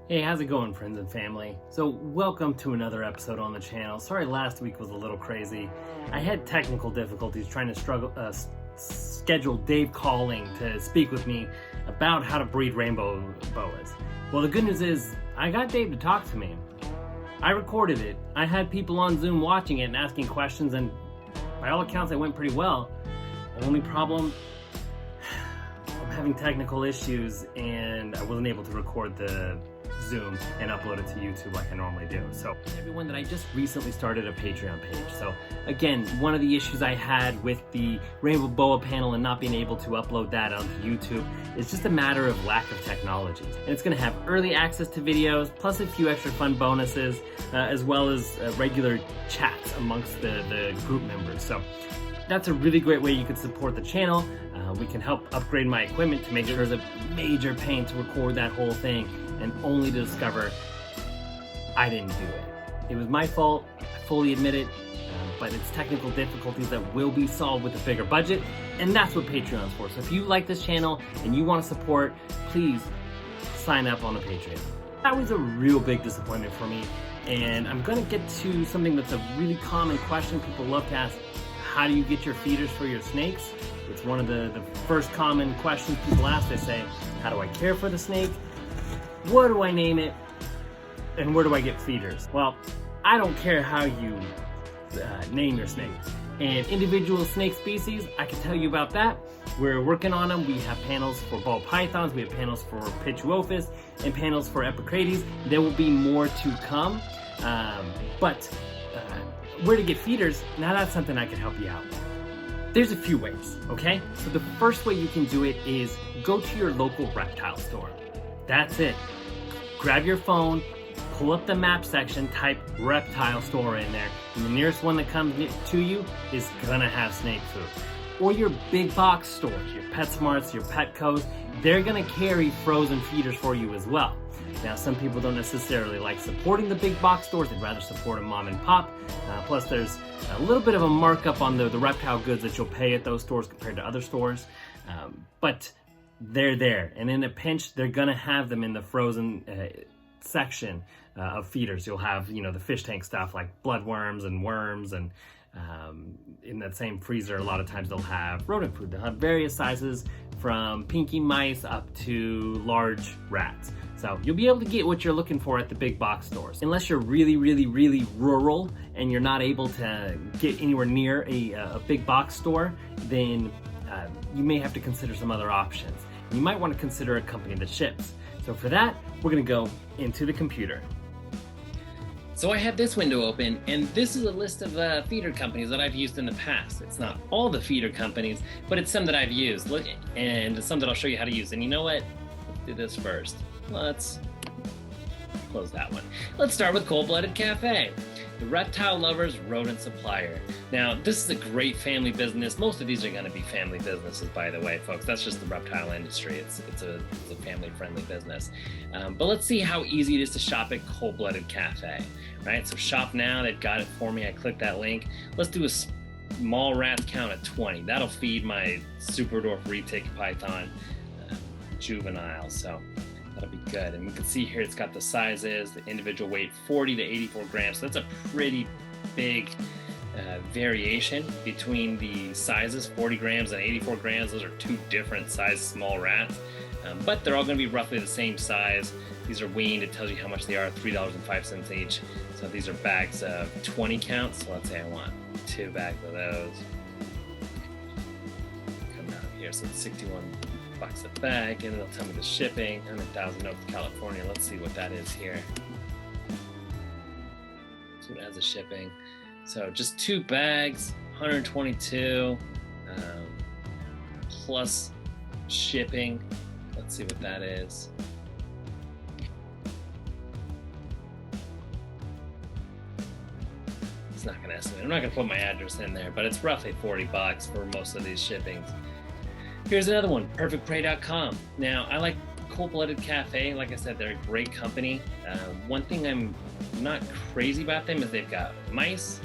Hey, how's it going, friends and family? So welcome to another episode on the channel. Sorry last week was a little crazy. I had technical difficulties trying to schedule Dave Calling to speak with me about how to breed rainbow boas. Well, the good news is I got Dave to talk to me. I recorded it. I had people on Zoom watching it and asking questions, and by all accounts it went pretty well. Only problem, I'm having technical issues and I wasn't able to record the Zoom and upload it to YouTube like I normally do. So everyone, that I just recently started a Patreon page. So again, one of the issues I had with the Rainbow Boa panel and not being able to upload that onto YouTube is just a matter of lack of technology. And it's going to have early access to videos, plus a few extra fun bonuses, as well as regular chats amongst the group members. So that's a really great way you can support the channel. We can help upgrade my equipment to make sure it's a major pain to record that whole thing, and only to discover I didn't do it. It was my fault, I fully admit it, but it's technical difficulties that will be solved with a bigger budget, and that's what Patreon's for. So if you like this channel and you want to support, please sign up on the Patreon. That was a real big disappointment for me, and I'm gonna get to something that's a really common question people love to ask. How do you get your feeders for your snakes? It's one of the first common questions people ask. They say, how do I care for the snake? What do I name it? And where do I get feeders? Well, I don't care how you name your snake. And individual snake species, I can tell you about that. We're working on them. We have panels for ball pythons, we have panels for Pituophis, and panels for Epicrates. There will be more to come. But where to get feeders, now that's something I can help you out. There's a few ways, okay? So the first way you can do it is go to your local reptile store. That's it. Grab your phone, pull up the map section, type reptile store in there, and the nearest one that comes to you is gonna have snake food. Or your big box stores, your PetSmarts, your Petcos, they're gonna carry frozen feeders for you as well. Now, some people don't necessarily like supporting the big box stores. They'd rather support a mom and pop. Plus, there's a little bit of a markup on the reptile goods that you'll pay at those stores compared to other stores. But they're there. And in a pinch, they're going to have them in the frozen section of feeders. You'll have, the fish tank stuff like bloodworms and worms. And in that same freezer, a lot of times they'll have rodent food. They'll have various sizes from pinky mice up to large rats. So you'll be able to get what you're looking for at the big box stores. Unless you're really, really, really rural and you're not able to get anywhere near a big box store, then you may have to consider some other options. You might want to consider a company that ships. So for that, we're gonna go into the computer. So I have this window open, and this is a list of feeder companies that I've used in the past. It's not all the feeder companies, but it's some that I've used. Look, and some that I'll show you how to use. And you know what? Let's do this first. Let's close that one. Let's start with Cold Blooded Cafe, the reptile lovers rodent supplier. Now, this is a great family business. Most of these are going to be family businesses, by the way, folks. That's just the reptile industry. It's a family-friendly business. But let's see how easy it is to shop at Cold Blooded Cafe. Right? So shop now. They've got it for me. I clicked that link. Let's do a small rats count at 20. That'll feed my Superdorf retic python juvenile. So that'll be good. And we can see here it's got the sizes, the individual weight, 40 to 84 grams. So that's a pretty big variation between the sizes, 40 grams and 84 grams. Those are two different size small rats, but they're all going to be roughly the same size. These are weaned. It tells you how much they are, $3.05 each. So these are bags of 20 counts. So let's say I want 2 bags of those. Come down here, so it's 61 bucks a bag, and it'll tell me the shipping, 100,000 Oaks, California. Let's see what that is here. So it has the shipping. So just 2 bags, 122, plus shipping. Let's see what that is. It's not gonna estimate. I'm not gonna put my address in there, but it's roughly 40 bucks for most of these shippings. Here's another one, perfectprey.com. Now, I like Cold Blooded Cafe. Like I said, they're a great company. One thing I'm not crazy about them is they've got mice,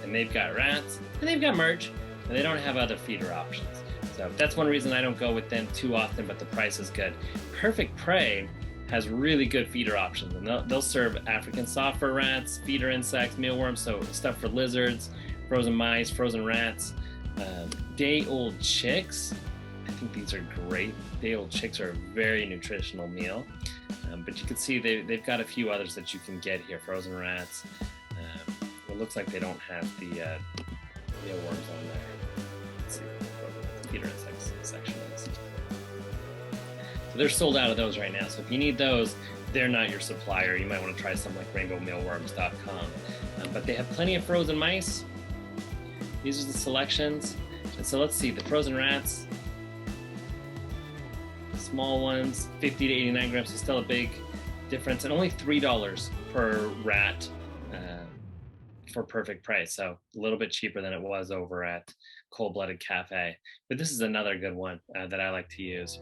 and they've got rats, and they've got merch, and they don't have other feeder options. So that's one reason I don't go with them too often, but the price is good. Perfect Prey has really good feeder options, and they'll serve African soft fur rats, feeder insects, mealworms, so stuff for lizards, frozen mice, frozen rats, day-old chicks. I think these are great. Day-old chicks are a very nutritional meal, but you can see they've got a few others that you can get here. Frozen rats. It looks like they don't have the mealworms on there. Let's see what the feeder insects section is. So they're sold out of those right now. So if you need those, they're not your supplier. You might want to try something like rainbowmealworms.com. But they have plenty of frozen mice. These are the selections. And so let's see, the frozen rats, the small ones, 50 to 89 grams, so still a big difference, and only $3 per rat for perfect price. So a little bit cheaper than it was over at Cold Blooded Cafe. But this is another good one that I like to use.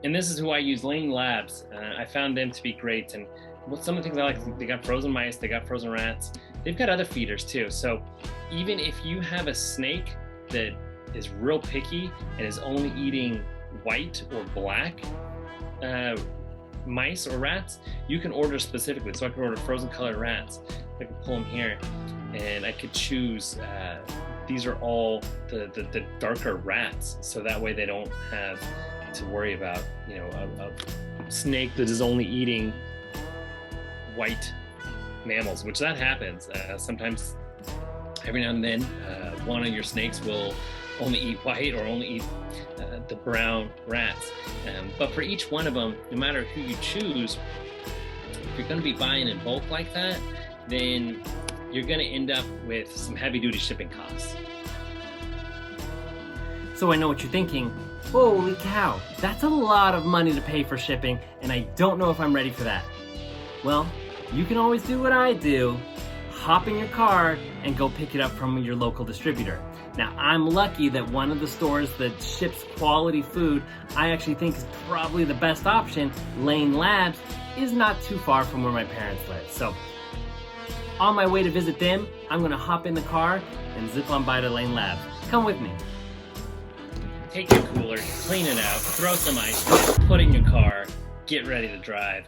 And this is who I use, Lane Labs. I found them to be great. And some of the things I like, they got frozen mice, they got frozen rats. They've got other feeders too. So even if you have a snake that is real picky and is only eating white or black mice or rats, you can order specifically. So I could order frozen colored rats. I could pull them here and I could choose, these are all the darker rats. So that way they don't have to worry about, you know, a snake that is only eating white mammals, which that happens. Sometimes, every now and then, one of your snakes will only eat white or only eat the brown rats. But for each one of them, no matter who you choose, if you're going to be buying in bulk like that, then you're going to end up with some heavy-duty shipping costs. So I know what you're thinking. Holy cow, that's a lot of money to pay for shipping, and I don't know if I'm ready for that. Well, you can always do what I do. Hop in your car and go pick it up from your local distributor. Now, I'm lucky that one of the stores that ships quality food I actually think is probably the best option, Lane Labs, is not too far from where my parents live. So, on my way to visit them, I'm gonna hop in the car and zip on by to Lane Labs. Come with me. Take your cooler, clean it out, throw some ice, put it in your car, get ready to drive.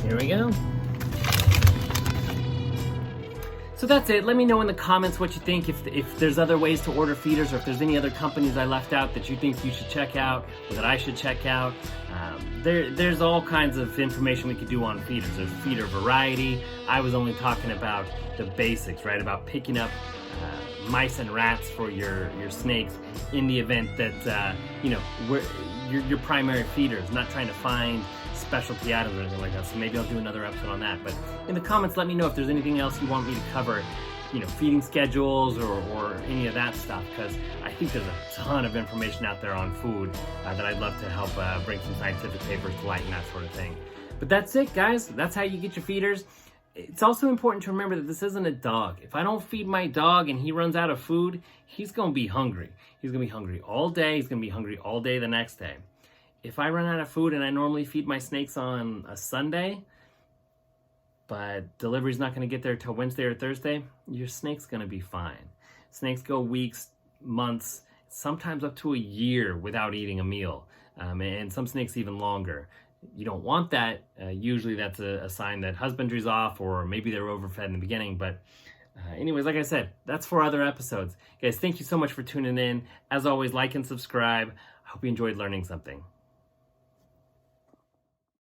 Here we go. So that's it. Let me know in the comments what you think, if there's other ways to order feeders, or if there's any other companies I left out that you think you should check out or that I should check out. There's all kinds of information we could do on feeders. There's feeder variety. I was only talking about the basics, right? About picking up mice and rats for your snakes in the event that your primary feeder is not trying to find specialty items or anything like that. So maybe I'll do another episode on that. But in the comments, let me know if there's anything else you want me to cover, feeding schedules or any of that stuff, because I think there's a ton of information out there on food that I'd love to help bring some scientific papers to light and that sort of thing. But that's it, guys. That's how you get your feeders. It's also important to remember that this isn't a dog. If I don't feed my dog and he runs out of food, he's going to be hungry. He's going to be hungry all day. He's going to be hungry all day the next day. If I run out of food and I normally feed my snakes on a Sunday, but delivery's not going to get there till Wednesday or Thursday, your snake's going to be fine. Snakes go weeks, months, sometimes up to a year without eating a meal, and some snakes even longer. You don't want that. Usually that's a sign that husbandry's off, or maybe they're overfed in the beginning. But anyways, like I said, that's for other episodes. Guys, thank you so much for tuning in. As always, like and subscribe. I hope you enjoyed learning something.